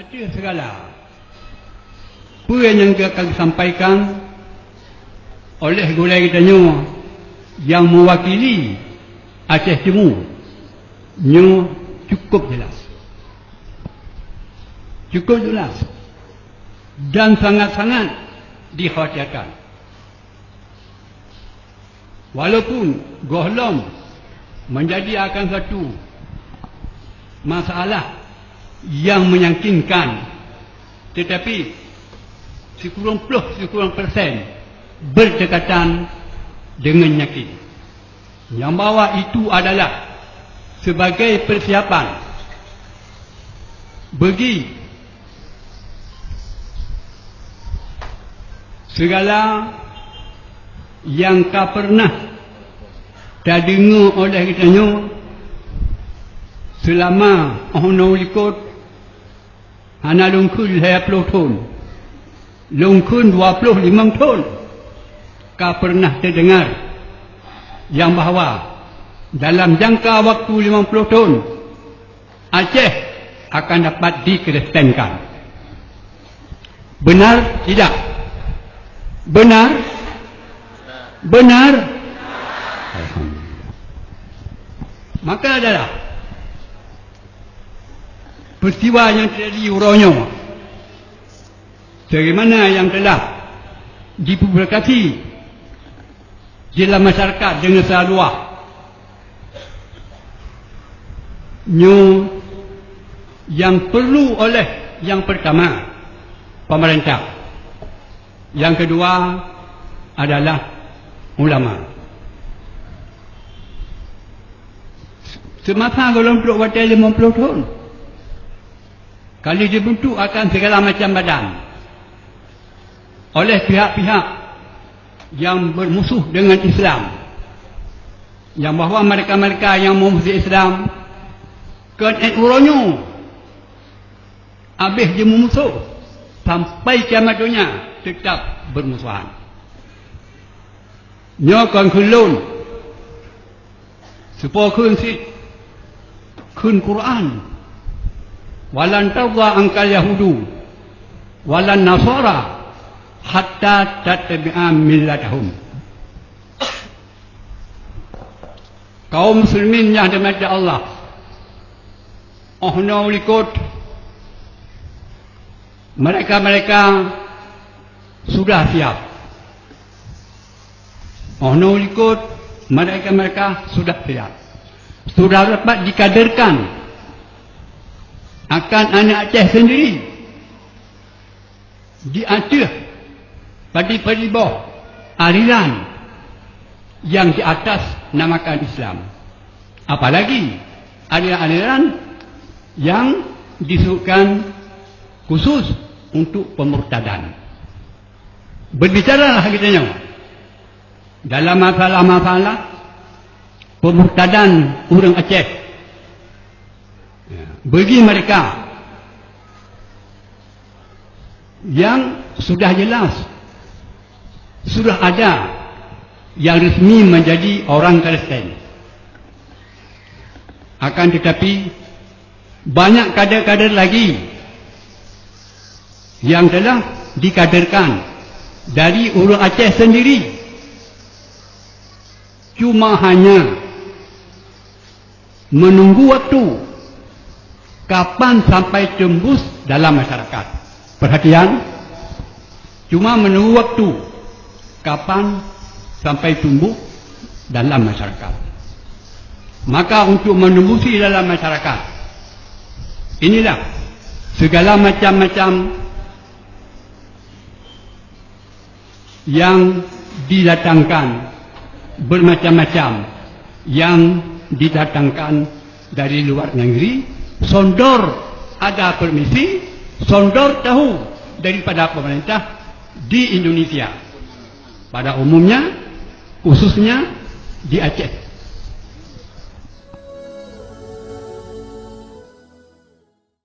ada segala apa yang akan disampaikan oleh gulai kitanya yang mewakili Aceh Timur nya cukup jelas dan sangat-sangat dikhawatirkan. Walaupun Gohlom menjadi akan satu masalah yang meyakinkan, tetapi sekurang persen berdekatan dengan yakin yang bahawa itu adalah sebagai persiapan bagi segala yang tak pernah terdengar oleh kitanya selama ono likut hana lungkun 20 tahun, lungkun 25 tahun, tak pernah terdengar yang bahawa dalam jangka waktu 50 tahun Aceh akan dapat dikrestenkan. Benar tidak? Benar? Benar? Alhamdulillah. Maka adalah peristiwa yang terjadi uronyo sebagaimana yang telah dipublikasi dalam masyarakat dengan secara luas yang perlu oleh yang pertama pemerintah, yang kedua adalah ulama. Semasa golongan waktu 50 tahun kali dibentuk akan segala macam badan oleh pihak-pihak yang bermusuh dengan Islam, yang bahawa mereka-mereka yang memusuh Islam kan uronyo habis dia memusuh sampai kiamat dunia tetap bermusuhan. Nya kan kulun supaya kun si kun Quran walan tadha angkal yahudu walan nasara hatta tattabi'a millatahum. Kaum muslimin yang dimati Allah ohno ikut mereka sudah siap. Ohno ikut mereka sudah siap, sudah dapat dikaderkan akan anak Aceh sendiri diatur pada bawah aliran yang di atas namakan Islam, apalagi aliran-aliran yang disebutkan khusus untuk pemurtadan. Berbicaralah kitanya dalam masalah-masalah pemurtadan orang Aceh bagi mereka yang sudah jelas sudah ada yang resmi menjadi orang Kristen. Akan tetapi banyak kader-kader lagi yang telah dikaderkan dari orang Aceh sendiri, cuma hanya menunggu waktu kapan sampai tembus dalam masyarakat. Perhatian, cuma menunggu waktu kapan sampai tumbuh dalam masyarakat. Maka untuk menembusi dalam masyarakat, inilah segala macam-macam yang didatangkan, bermacam-macam yang didatangkan dari luar negeri. Sondor ada permisi, sondor tahu daripada pemerintah di Indonesia pada umumnya, khususnya di Aceh.